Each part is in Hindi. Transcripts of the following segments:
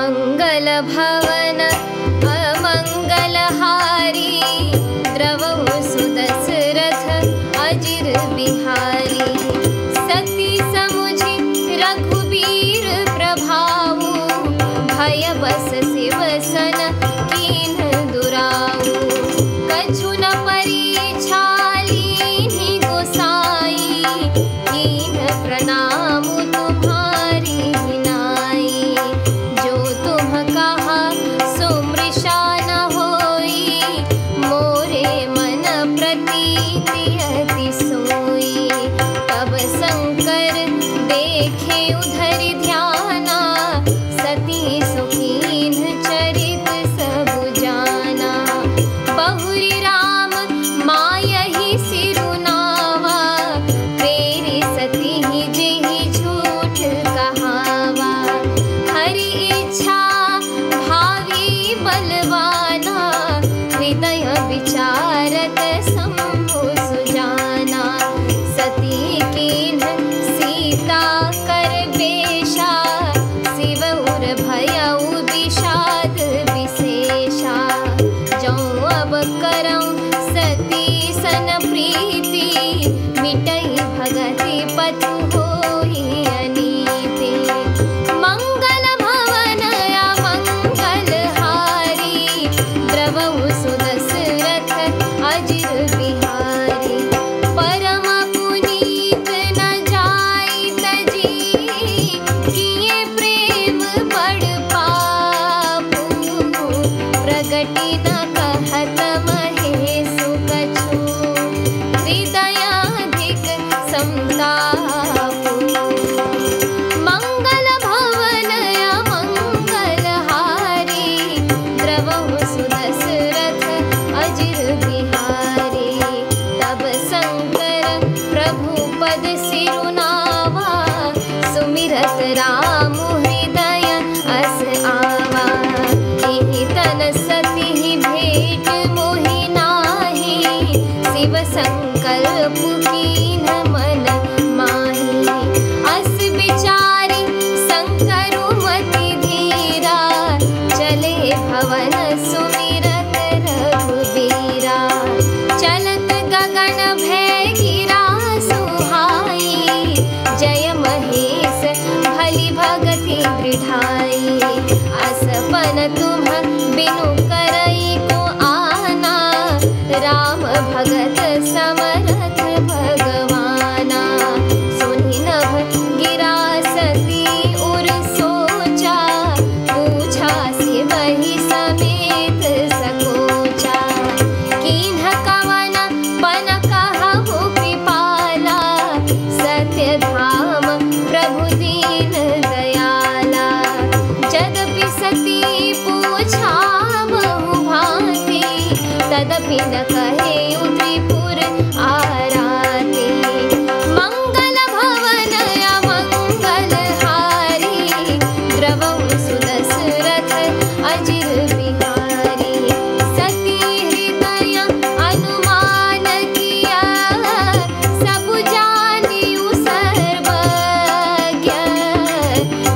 मंगल भवन अमंगलहारी, द्रवहु सुदशरथ अजिर बिहारी। सती समुझि रघुबीर प्रभाऊ, भय बस शिव सन कीन्ह दुराऊ। कछु न परिछालीनि गोसाई, कीन्ह प्रणाम तुम्हारी नाई। जो तुम कहा सो मृषा न होई, मोरे मन प्रतीति अति सोई। तब शंकर देखे उधर ध्याना, सती सुखीन चरित सब जाना। बहुरी राम मायहि सिरुनावा, तेरी सती जेहि झूठ कहावा। हरि इच्छा भावी बलवाना, हृदय विचारत शंभु सुजाना। सती कीन्ह सीता कर बेशा, शिव उर भयउ विषाद विशेषा। जौ अब करऊं सती सन प्रीति, मिटई भगति पथु होई अनीति। मंगल भवन अमंगलहारी, द्रवहु सुदशरथ अजिर बिहारी। परम पुनीत न जाई तजी, किए प्रेम बड़ पापू। प्रगति न कहत महेशु कछु, हृदयाधिक संतापु। मंगल भवन अमंगलहारी, द्रवहु सुदशरथ अजिर बिहारी। तब शंकर प्रभु पद सिरुनावा, सुमिरत राम हृदय अस आवा। एहि तन सती भेंट मोहि नाहि, शिव संकल्प कीन्ह मन माहि। अस विचारि शंकरु मति धीरा, चले भवन सुमिरत रघुबीरा। चलत गगन भय गिरा सुहाई, जय महेश भली भगति दृढ़ाई। असपन तुम बिनु करई को आना, राम भगत समरथ भगवाना। सुनि नभ गिरा सती उर सोचा, पूछा शिवहि समेत सकोचा। कीन्ह कवन पन कहु कृपाला, सत्य धाम प्रभु दीन दयाला। जदपि सती पूछा बहु भांति, तदपि न कहे त्रिपुर आराती। मंगल भवन अमंगलहारी, द्रवहु सुदशरथ अजिर बिहारी। सती हृदय अनुमान किया, सब जानियु सर्वज्ञ।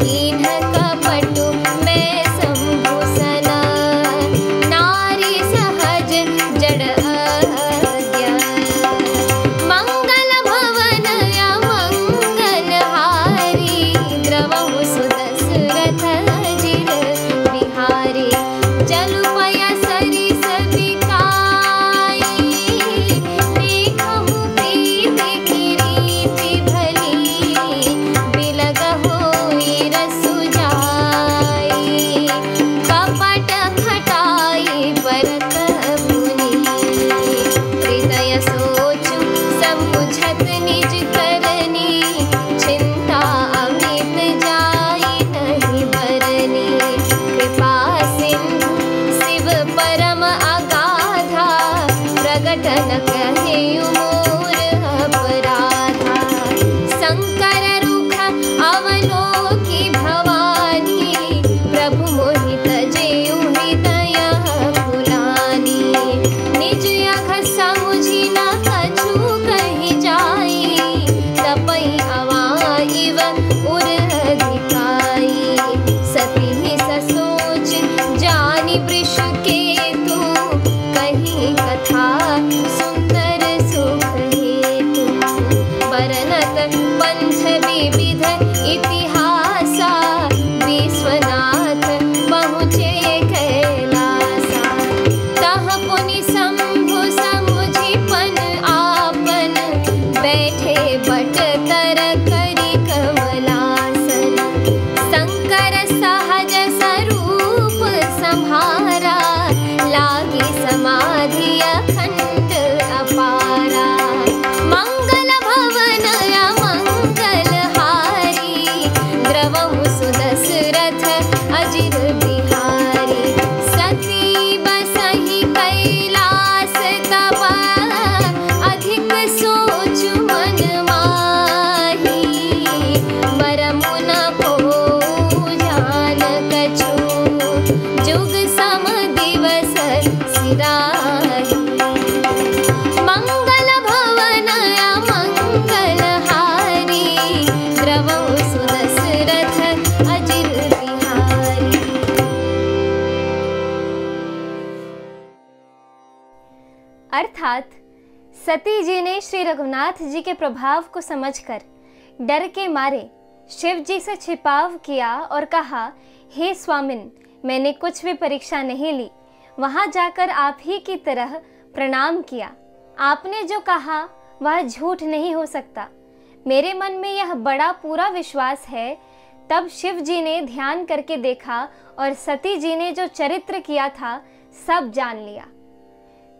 कीन्ह कपटु मैं शंभु सना, नारी सहज जड़ समान कछु, जुग सम दिवस सिराही। मंगल भवन अमंगल हारी, द्रवहु सुदशरथ अजिर बिहारी। अर्थात सती जी ने श्री रघुनाथ जी के प्रभाव को समझकर डर के मारे शिव जी से छिपाव किया और कहा, हे स्वामिन, मैंने कुछ भी परीक्षा नहीं ली, वहां जाकर आप ही की तरह प्रणाम किया। आपने जो कहा वह झूठ नहीं हो सकता, मेरे मन में यह बड़ा पूरा विश्वास है। तब शिव जी ने ध्यान करके देखा और सती जी ने जो चरित्र किया था सब जान लिया।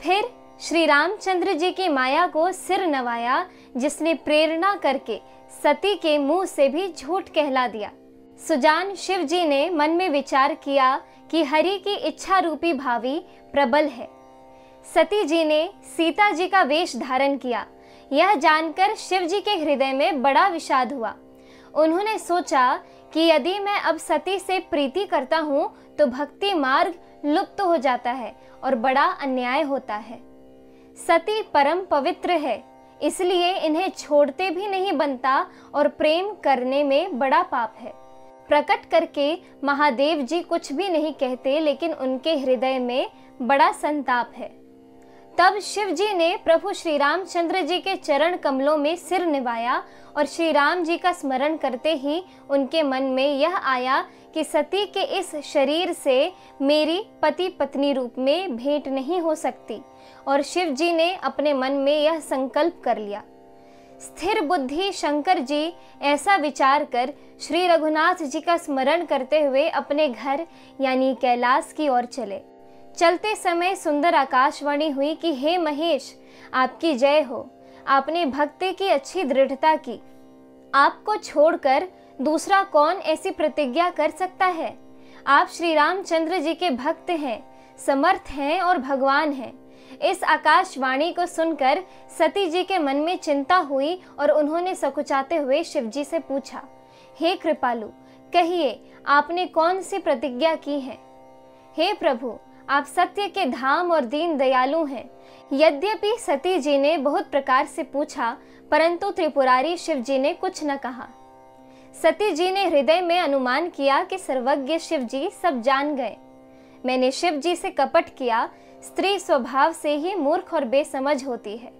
फिर श्री रामचंद्र जी की माया को सिर नवाया, जिसने प्रेरणा करके सती के मुंह से भी झूठ कहला दिया। सुजान शिव जी ने मन में विचार किया कि हरि की इच्छा रूपी भावी प्रबल है। सती जी ने सीता जी का वेश धारण किया। यह जानकर शिव जी के हृदय में बड़ा विषाद हुआ। उन्होंने सोचा कि यदि मैं अब सती से प्रीति करता हूँ तो भक्ति मार्ग लुप्त हो जाता है और बड़ा अन्याय होता है। सती परम पवित्र है, इसलिए इन्हें छोड़ते भी नहीं बनता और प्रेम करने में बड़ा पाप है। प्रकट करके महादेव जी कुछ भी नहीं कहते, लेकिन उनके हृदय में बड़ा संताप है। तब शिव जी ने प्रभु श्री रामचंद्र जी के चरण कमलों में सिर निवाया और श्री राम जी का स्मरण करते ही उनके मन में यह आया कि सती के इस शरीर से मेरी पति पत्नी रूप में भेंट नहीं हो सकती, और शिव जी ने अपने मन में यह संकल्प कर लिया। स्थिर बुद्धि शंकर जी ऐसा विचार कर श्री रघुनाथ जी का स्मरण करते हुए अपने घर यानी कैलाश की ओर चले। चलते समय सुंदर आकाशवाणी हुई कि हे महेश, आपकी जय हो, आपने भक्ति की अच्छी दृढ़ता की। आपको छोड़कर दूसरा कौन ऐसी प्रतिज्ञा कर सकता है? आप श्री रामचंद्र जी के भक्त हैं, समर्थ हैं और भगवान हैं। इस आकाशवाणी को सुनकर सती जी के मन में चिंता हुई और उन्होंने सकुचाते हुए शिव जी से पूछा, हे कृपालु, कहिए आपने कौन सी प्रतिज्ञा की है? हे प्रभु, आप सत्य के धाम और दीन दयालु हैं। यद्यपि सती जी ने बहुत प्रकार से पूछा, परंतु त्रिपुरारी शिव जी ने कुछ न कहा। सती जी ने हृदय में अनुमान किया कि सर्वज्ञ शिव जी सब जान गए। मैंने शिव जी से कपट किया। स्त्री स्वभाव से ही मूर्ख और बेसमझ होती है।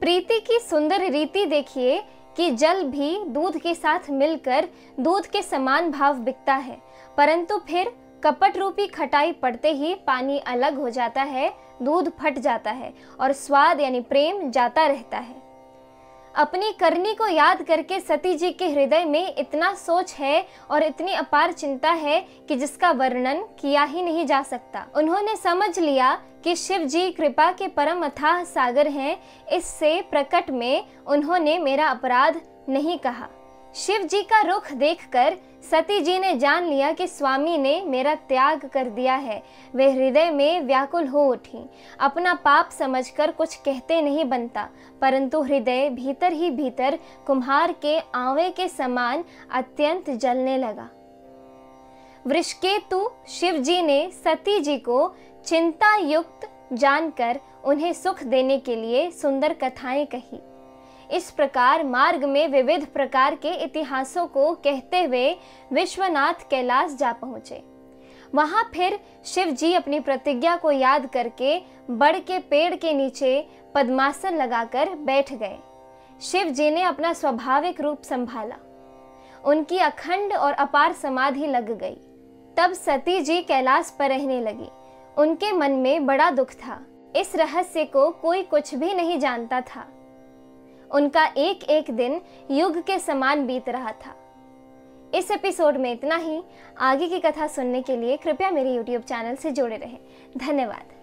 प्रीति की सुंदर रीति देखिए कि जल भी दूध के साथ मिलकर दूध के समान भाव बिकता है, परंतु फिर कपट रूपी खटाई पड़ते ही पानी अलग हो जाता है, दूध फट जाता है और स्वाद यानी प्रेम जाता रहता है। अपनी करनी को याद करके सती जी के हृदय में इतना सोच है और इतनी अपार चिंता है कि जिसका वर्णन किया ही नहीं जा सकता। उन्होंने समझ लिया कि शिव जी कृपा के परम अथाह सागर हैं। इससे प्रकट में उन्होंने मेरा अपराध नहीं कहा। शिव जी का रुख देखकर सती जी ने जान लिया कि स्वामी ने मेरा त्याग कर दिया है। वे हृदय में व्याकुल हो उठी। अपना पाप समझकर कुछ कहते नहीं बनता, परंतु हृदय भीतर ही भीतर कुम्हार के आंवे के समान अत्यंत जलने लगा। वृषकेतु शिव जी ने सती जी को चिंता युक्त जानकर उन्हें सुख देने के लिए सुंदर कथाएं कही। इस प्रकार मार्ग में विविध प्रकार के इतिहासों को कहते हुए विश्वनाथ कैलाश जा पहुंचे। वहां फिर शिव जी अपनी प्रतिज्ञा को याद करके बड़ के पेड़ के नीचे पद्मासन लगाकर बैठ गए। शिव जी ने अपना स्वाभाविक रूप संभाला। उनकी अखंड और अपार समाधि लग गई। तब सती जी कैलाश पर रहने लगी। उनके मन में बड़ा दुख था। इस रहस्य को कोई कुछ भी नहीं जानता था। उनका एक एक दिन युग के समान बीत रहा था। इस एपिसोड में इतना ही। आगे की कथा सुनने के लिए कृपया मेरे YouTube चैनल से जुड़े रहें। धन्यवाद।